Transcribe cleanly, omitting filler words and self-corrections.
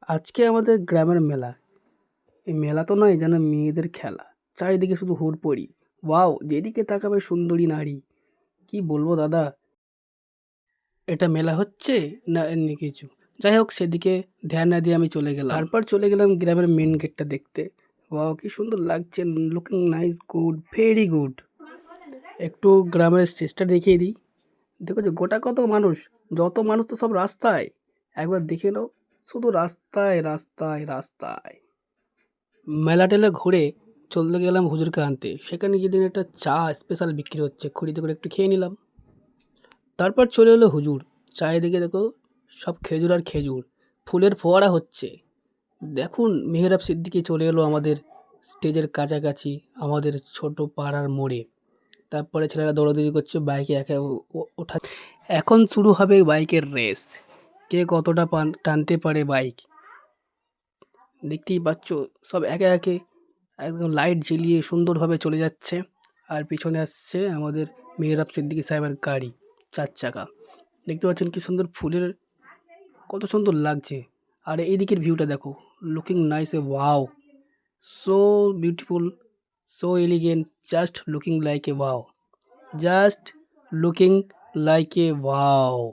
আজকে আমাদের গ্রামের মেলা। এই মেলা তো নয় যেন মেয়েদের খেলা। চারিদিকে শুধু হুড়োড়পড়ি। ওয়াও! যেদিকে তাকাবে সুন্দরী নারী। কি বলবো দাদা? এটা মেলা হচ্ছে না এমনি কিছু? যাই হোক সেদিকে ধ্যান না দিয়ে আমি চলে গেলাম। তারপর চলে গেলাম গ্রামের মেন গেটটা দেখতে। ওয়াও! কি সুন্দর লাগছে। Looking nice, good, very good. একটু গ্রামের স্টেজটা দেখিয়ে দিই। দেখেছো গোটা কত মানুষ? যত মানুষ তো সব রাস্তায়। একবার দেখে নাও। শুধু রাস্তায়, রাস্তায়, রাস্তায়। মেলা-টেলা ঘুরে চলে গেলাম হুজুরকে আনতে। সেখানে গিয়ে দেখি একটা চা স্পেশাল বিক্রি হচ্ছে। খুঁড়িতে করে একটু খেয়ে নিলাম। তারপর চলে এলো হুজুর। চারিদিকে দেখো সব খেজুর আর খেজুর। ফুলের ফোয়ারা হচ্ছে। দেখুন মেহরাব সিদ্দিকী চলে এলো আমাদের স্টেজের কাছাকাছি, আমাদের ছোট পাড়ার মোড়ে। তারপরে ছেলেরা দৌড়াদৌড়ি করছে বাইকে একে ওঠা। এখন শুরু হবে বাইকের রেস। কে কতটা টানতে পারে বাইক। দেখতেই পাচ্ছ সব একে একে একদম লাইট জ্বালিয়ে সুন্দরভাবে চলে যাচ্ছে। আর পিছনে আসছে আমাদের মেহরাব সিদ্দিকী সাহেবের গাড়ি, ৪ চাকা। দেখতে পাচ্ছেন কি সুন্দর ফুলের, কত সুন্দর লাগছে। আর এইদিকের ভিউটা দেখো, looking nice A wow! So beautiful, so elegant, just looking like a wow! Just looking like a wow!